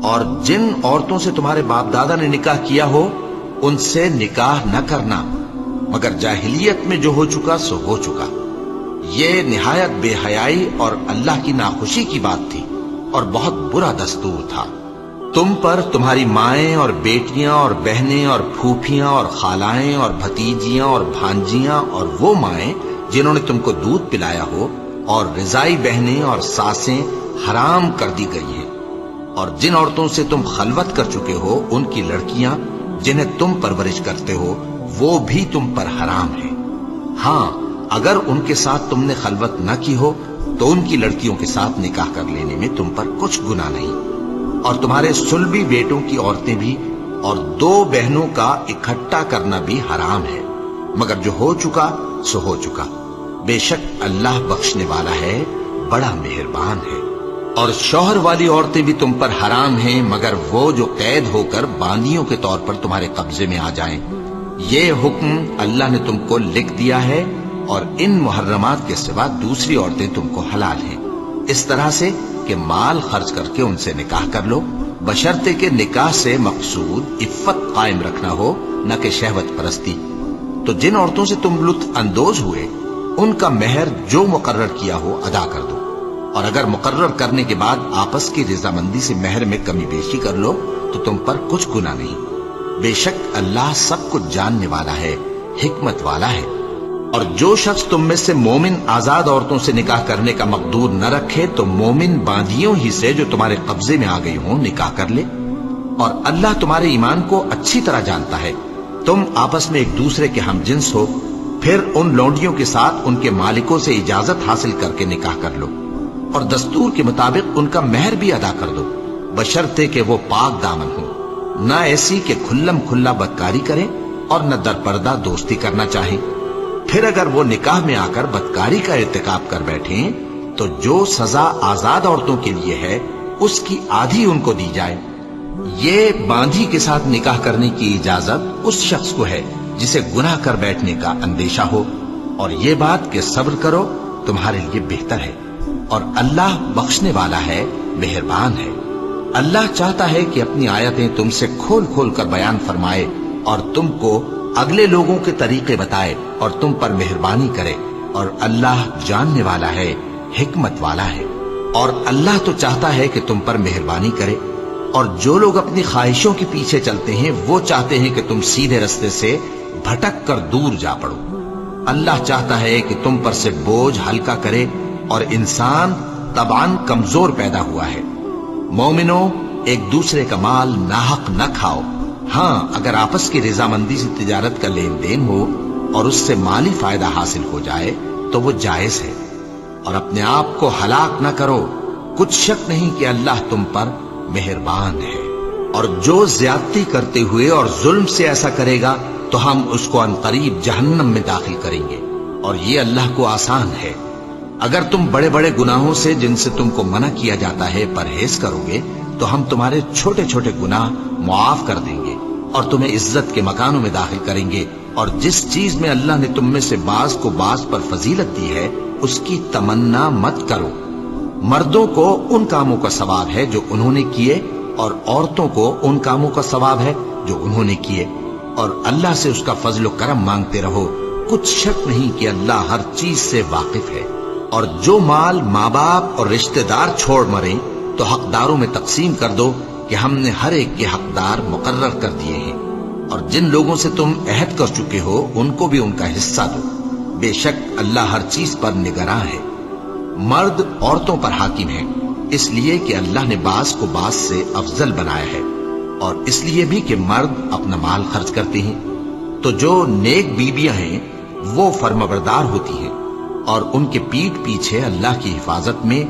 اور جن عورتوں سے تمہارے باپ دادا نے نکاح کیا ہو ان سے نکاح نہ کرنا، مگر جاہلیت میں جو ہو چکا سو ہو چکا۔ یہ نہایت بے حیائی اور اللہ کی ناخوشی کی بات تھی اور بہت برا دستور تھا۔ تم پر تمہاری مائیں اور بیٹیاں اور بہنیں اور پھوپھیاں اور خالائیں اور بھتیجیاں اور بھانجیاں اور وہ مائیں جنہوں نے تم کو دودھ پلایا ہو اور رضائی بہنیں اور ساسیں حرام کر دی گئی ہیں، اور جن عورتوں سے تم خلوت کر چکے ہو ان کی لڑکیاں جنہیں تم پرورش کرتے ہو وہ بھی تم پر حرام ہیں۔ ہاں، اگر ان کے ساتھ تم نے خلوت نہ کی ہو تو ان کی لڑکیوں کے ساتھ نکاح کر لینے میں تم پر کچھ گناہ نہیں، اور تمہارے صلبی بیٹوں کی عورتیں بھی اور دو بہنوں کا اکٹھا کرنا بھی حرام ہے، مگر جو ہو چکا سو ہو چکا۔ بے شک اللہ بخشنے والا ہے، بڑا مہربان ہے۔ اور شوہر والی عورتیں بھی تم پر حرام ہیں مگر وہ جو قید ہو کر باندیوں کے طور پر تمہارے قبضے میں آ جائیں۔ یہ حکم اللہ نے تم کو لکھ دیا ہے، اور ان محرمات کے سوا دوسری عورتیں تم کو حلال ہیں، اس طرح سے کہ مال خرچ کر کے ان سے نکاح کر لو، بشرطے کہ نکاح سے مقصود عفت قائم رکھنا ہو، نہ کہ شہوت پرستی۔ تو جن عورتوں سے تم لطف اندوز ہوئے ان کا مہر جو مقرر کیا ہو ادا کر دو، اور اگر مقرر کرنے کے بعد آپس کی رضامندی سے مہر میں کمی بیشی کر لو تو تم پر کچھ گناہ نہیں۔ بے شک اللہ سب کچھ جاننے والا ہے، حکمت والا ہے۔ اور جو شخص تم میں سے مومن آزاد عورتوں سے نکاح کرنے کا مقدور نہ رکھے تو مومن باندیوں ہی سے جو تمہارے قبضے میں آ گئی ہوں نکاح کر لے، اور اللہ تمہارے ایمان کو اچھی طرح جانتا ہے۔ تم آپس میں ایک دوسرے کے ہم جنس ہو، پھر ان لونڈیوں کے ساتھ ان کے مالکوں سے اجازت حاصل کر کے نکاح کر لو، اور دستور کے مطابق ان کا مہر بھی ادا کر دو، بشرطے کہ وہ پاک دامن ہو، نہ ایسی کہ کھلم کھلا بدکاری کریں اور نہ درپردہ دوستی کرنا چاہیں۔ پھر اگر وہ نکاح میں آ کر بدکاری کا ارتکاب کر بیٹھیں تو جو سزا آزاد عورتوں کے لیے ہے اس کی آدھی ان کو دی جائے۔ یہ باندھی کے ساتھ نکاح کرنے کی اجازت اس شخص کو ہے جسے گناہ کر بیٹھنے کا اندیشہ ہو، اور یہ بات کہ صبر کرو تمہارے لیے بہتر ہے، اور اللہ بخشنے والا ہے، مہربان ہے۔ اللہ چاہتا ہے کہ اپنی آیتیں تم سے کھول کھول کر بیان فرمائے اور تم کو اگلے لوگوں کے طریقے بتائے اور تم پر مہربانی کرے، اور اللہ جاننے والا ہے، حکمت والا ہے۔ اور اللہ تو چاہتا ہے کہ تم پر مہربانی کرے، اور جو لوگ اپنی خواہشوں کے پیچھے چلتے ہیں وہ چاہتے ہیں کہ تم سیدھے رستے سے بھٹک کر دور جا پڑو۔ اللہ چاہتا ہے کہ تم پر سے بوجھ ہلکا کرے، اور انسان طبعاً کمزور پیدا ہوا ہے۔ مومنوں، ایک دوسرے کا مال ناحق نہ کھاؤ۔ ہاں، اگر آپس کی رضامندی سے تجارت کا لین دین ہو اور اس سے مالی فائدہ حاصل ہو جائے تو وہ جائز ہے، اور اپنے آپ کو ہلاک نہ کرو، کچھ شک نہیں کہ اللہ تم پر مہربان ہے۔ اور جو زیادتی کرتے ہوئے اور ظلم سے ایسا کرے گا تو ہم اس کو عنقریب جہنم میں داخل کریں گے، اور یہ اللہ کو آسان ہے۔ اگر تم بڑے بڑے گناہوں سے جن سے تم کو منع کیا جاتا ہے پرہیز کرو گے تو ہم تمہارے چھوٹے چھوٹے گناہ معاف کر دیں گے اور تمہیں عزت کے مکانوں میں داخل کریں گے۔ اور جس چیز میں اللہ نے تم میں سے بعض کو بعض پر فضیلت دی ہے اس کی تمنا مت کرو۔ مردوں کو ان کاموں کا ثواب ہے جو انہوں نے کیے، اور عورتوں کو ان کاموں کا ثواب ہے جو انہوں نے کیے، اور اللہ سے اس کا فضل و کرم مانگتے رہو، کچھ شک نہیں کہ اللہ ہر چیز سے واقف ہے۔ اور جو مال ماں باپ اور رشتہ دار چھوڑ مریں تو حقداروں میں تقسیم کر دو کہ ہم نے ہر ایک کے حقدار مقرر کر دیے ہیں، اور جن لوگوں سے تم عہد کر چکے ہو ان کو بھی ان کا حصہ دو، بے شک اللہ ہر چیز پر نگراں ہے۔ مرد عورتوں پر حاکم ہیں، اس لیے کہ اللہ نے بعض کو بعض سے افضل بنایا ہے، اور اس لیے بھی کہ مرد اپنا مال خرچ کرتے ہیں۔ تو جو نیک بیویاں ہیں وہ فرمانبردار ہوتی ہیں، اور ان کے پیٹھ پیچھے اللہ کی حفاظت میں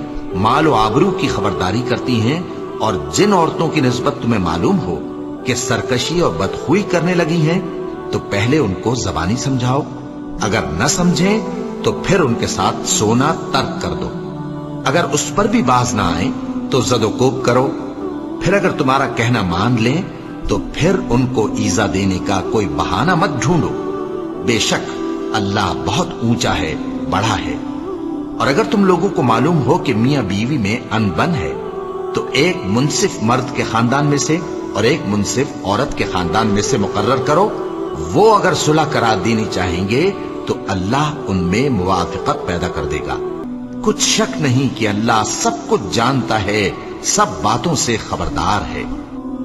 مال و آبرو کی خبرداری کرتی ہیں۔ اور جن عورتوں کی نسبت تمہیں معلوم ہو کہ سرکشی اور بدخوئی کرنے لگی ہیں تو پہلے ان کو زبانی سمجھاؤ، اگر نہ سمجھیں تو پھر ان کے ساتھ سونا ترک کر دو۔ اگر اس پر بھی باز نہ آئیں تو زد و کوب کرو، پھر اگر تمہارا کہنا مان لیں تو پھر ان کو ایذا دینے کا کوئی بہانہ مت ڈھونڈو، بے شک اللہ بہت اونچا ہے، بڑا ہے۔ اور اگر تم لوگوں کو معلوم ہو کہ میاں بیوی میں انبن ہے تو ایک منصف مرد کے خاندان میں سے اور ایک منصف عورت کے خاندان میں سے مقرر کرو. وہ اگر صلح کرا دینی چاہیں گے تو اللہ ان میں موافقت پیدا کر دے گا. کچھ شک نہیں کہ اللہ سب کچھ جانتا ہے، سب باتوں سے خبردار ہے.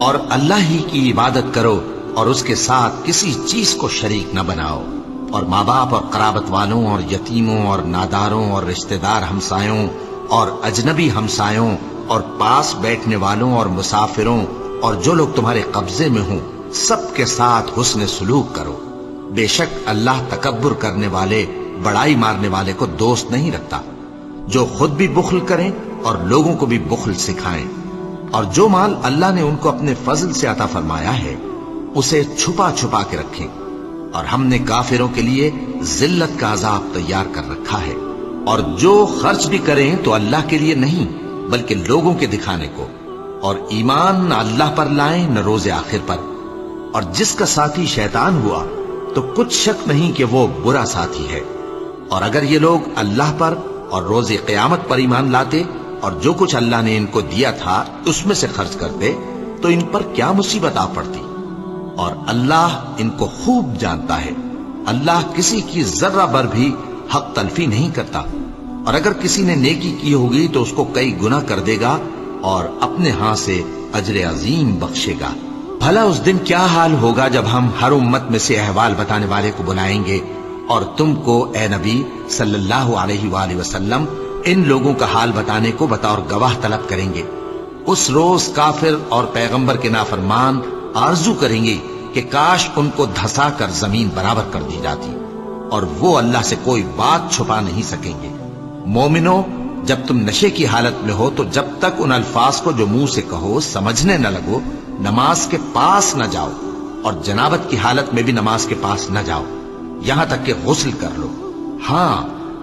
اور اللہ ہی کی عبادت کرو اور اس کے ساتھ کسی چیز کو شریک نہ بناؤ. اور ماں باپ اور قرابت والوں اور یتیموں اور ناداروں اور رشتہ دار ہمسایوں اور اجنبی ہمسایوں اور پاس بیٹھنے والوں اور مسافروں اور جو لوگ تمہارے قبضے میں ہوں سب کے ساتھ حسن سلوک کرو. بے شک اللہ تکبر کرنے والے، بڑائی مارنے والے کو دوست نہیں رکھتا. جو خود بھی بخل کریں اور لوگوں کو بھی بخل سکھائیں. اور جو مال اللہ نے ان کو اپنے فضل سے عطا فرمایا ہے اسے چھپا چھپا کے رکھیں. اور ہم نے کافروں کے لیے ذلت کا عذاب تیار کر رکھا ہے. اور جو خرچ بھی کریں تو اللہ کے لیے نہیں بلکہ لوگوں کے دکھانے کو. اور ایمان نہ اللہ پر لائیں نہ روز آخر پر. اور جس کا ساتھی شیطان ہوا تو کچھ شک نہیں کہ وہ برا ساتھی ہے. اور اگر یہ لوگ اللہ پر اور روز قیامت پر ایمان لاتے اور جو کچھ اللہ نے ان کو دیا تھا اس میں سے خرچ کرتے تو ان پر کیا مصیبت آ پڑتی. اور اللہ ان کو خوب جانتا ہے. اللہ کسی کی ذرہ بر بھی حق تلفی نہیں کرتا. اور اگر کسی نے نیکی کی ہوگی تو اس کو کئی گنا کر دے گا اور اپنے ہاں سے اجر عظیم بخشے گا. بھلا اس دن کیا حال ہوگا جب ہم ہر امت میں سے احوال بتانے والے کو بلائیں گے اور تم کو اے نبی صلی اللہ علیہ وآلہ وسلم ان لوگوں کا حال بتانے کو بطور گواہ طلب کریں گے. اس روز کافر اور پیغمبر کے نافرمان آرزو کریں گے کہ کاش ان کو دھسا کر زمین برابر کر دی جاتی، اور وہ اللہ سے کوئی بات چھپا نہیں سکیں گے. مومنو، جب تم نشے کی حالت میں ہو تو جب تک ان الفاظ کو جو منہ سے کہو سمجھنے نہ لگو نماز کے پاس نہ جاؤ. اور جنابت کی حالت میں بھی نماز کے پاس نہ جاؤ یہاں تک کہ غسل کر لو. ہاں،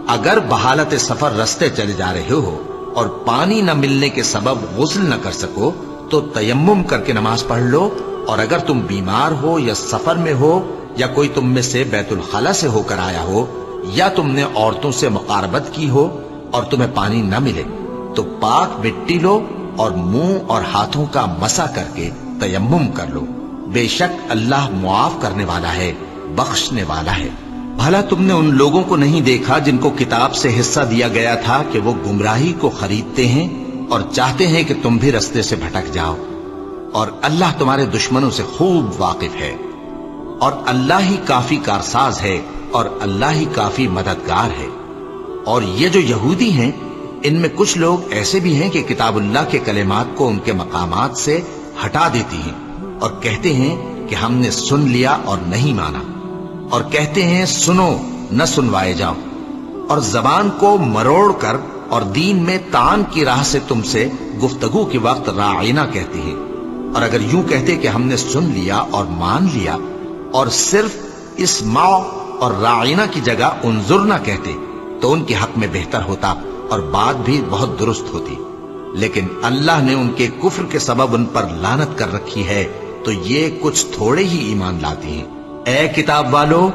اگر بحالت سفر رستے چلے جا رہے ہو اور پانی نہ ملنے کے سبب غسل نہ کر سکو تو تیمم کر کے نماز پڑھ لو. اور اگر تم بیمار ہو یا سفر میں ہو یا کوئی تم میں سے بیت الخلا سے ہو کر آیا ہو یا تم نے عورتوں سے مقاربت کی ہو اور تمہیں پانی نہ ملے تو پاک مٹی لو اور منہ اور ہاتھوں کا مسح کر کے تیمم کر لو. بے شک اللہ معاف کرنے والا ہے، بخشنے والا ہے. بھلا تم نے ان لوگوں کو نہیں دیکھا جن کو کتاب سے حصہ دیا گیا تھا کہ وہ گمراہی کو خریدتے ہیں اور چاہتے ہیں کہ تم بھی رستے سے بھٹک جاؤ. اور اللہ تمہارے دشمنوں سے خوب واقف ہے. اور اللہ ہی کافی کارساز ہے اور اللہ ہی کافی مددگار ہے. اور یہ جو یہودی ہیں ان میں کچھ لوگ ایسے بھی ہیں کہ کتاب اللہ کے کلمات کو ان کے مقامات سے ہٹا دیتی ہیں اور کہتے ہیں کہ ہم نے سن لیا اور نہیں مانا، اور کہتے ہیں سنو نہ سنوائے جاؤ. اور زبان کو مروڑ کر اور دین میں طعن کی راہ سے تم سے گفتگو کے وقت راعینا کہتے ہیں. اور اگر یوں کہتے کہ ہم نے سن لیا اور مان لیا اور صرف اسمع اور راعینا کی جگہ انظرنا کہتے تو ان کے حق میں بہتر ہوتا اور بات بھی بہت درست ہوتی. لیکن اللہ نے ان کے کفر کے سبب ان پر لعنت کر رکھی ہے تو یہ کچھ تھوڑے ہی ایمان لاتے ہیں. اے کتاب والو،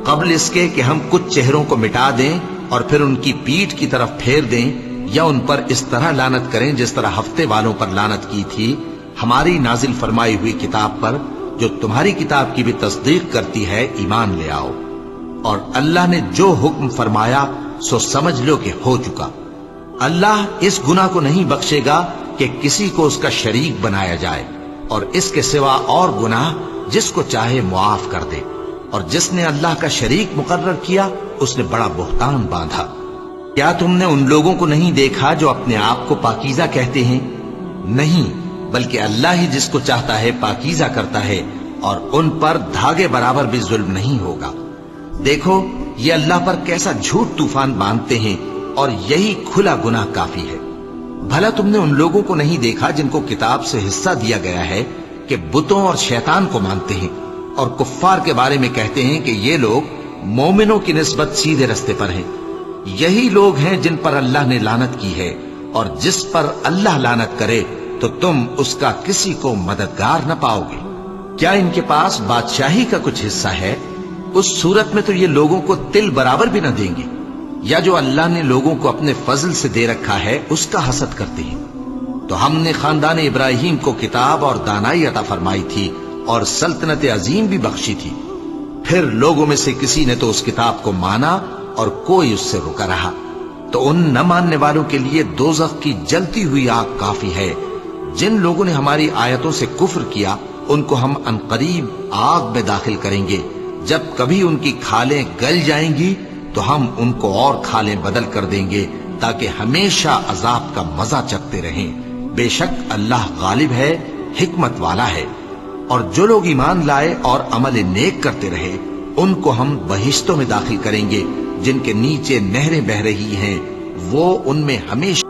قبل اس کے کہ ہم کچھ چہروں کو مٹا دیں اور پھر ان کی پیٹھ کی طرف پھیر دیں یا ان پر اس طرح لعنت کریں جس طرح ہفتے والوں پر لعنت کی تھی، ہماری نازل فرمائی ہوئی کتاب پر جو تمہاری کتاب کی بھی تصدیق کرتی ہے ایمان لے آؤ. اور اللہ نے جو حکم فرمایا سو سمجھ لو کہ ہو چکا. اللہ اس گناہ کو نہیں بخشے گا کہ کسی کو اس کا شریک بنایا جائے، اور اس کے سوا اور گناہ جس کو چاہے معاف کر دے. اور جس نے اللہ کا شریک مقرر کیا اس نے بڑا بہتان باندھا. کیا تم نے ان لوگوں کو نہیں دیکھا جو اپنے آپ کو پاکیزہ کہتے ہیں؟ نہیں، بلکہ اللہ ہی جس کو چاہتا ہے پاکیزہ کرتا ہے، اور ان پر دھاگے برابر بھی ظلم نہیں ہوگا. دیکھو یہ اللہ پر کیسا جھوٹ طوفان باندھتے ہیں، اور یہی کھلا گناہ کافی ہے. بھلا تم نے ان لوگوں کو نہیں دیکھا جن کو کتاب سے حصہ دیا گیا ہے کہ بتوں اور شیطان کو مانتے ہیں اور کفار کے بارے میں کہتے ہیں کہ یہ لوگ مومنوں کی نسبت سیدھے رستے پر ہیں. یہی لوگ ہیں جن پر اللہ نے لعنت کی ہے، اور جس پر اللہ لعنت کرے تو تم اس کا کسی کو مددگار نہ پاؤ گے. کیا ان کے پاس بادشاہی کا کچھ حصہ ہے؟ اس صورت میں تو یہ لوگوں کو تل برابر بھی نہ دیں گے. یا جو اللہ نے لوگوں کو اپنے فضل سے دے رکھا ہے اس کا حسد کرتے ہیں. تو ہم نے خاندان ابراہیم کو کتاب اور دانائی عطا فرمائی تھی اور سلطنت عظیم بھی بخشی تھی. پھر لوگوں میں سے کسی نے تو اس کتاب کو مانا اور کوئی اس سے رکا رہا. تو ان نہ ماننے والوں کے لیے دوزخ کی جلتی ہوئی آگ کافی ہے. جن لوگوں نے ہماری آیتوں سے کفر کیا ان کو ہم عنقریب آگ میں داخل کریں گے. جب کبھی ان کی کھالیں گل جائیں گی تو ہم ان کو اور کھالیں بدل کر دیں گے تاکہ ہمیشہ عذاب کا مزہ چکھتے رہیں. بے شک اللہ غالب ہے، حکمت والا ہے. اور جو لوگ ایمان لائے اور عمل نیک کرتے رہے ان کو ہم بہشتوں میں داخل کریں گے جن کے نیچے نہریں بہ رہی ہیں، وہ ان میں ہمیشہ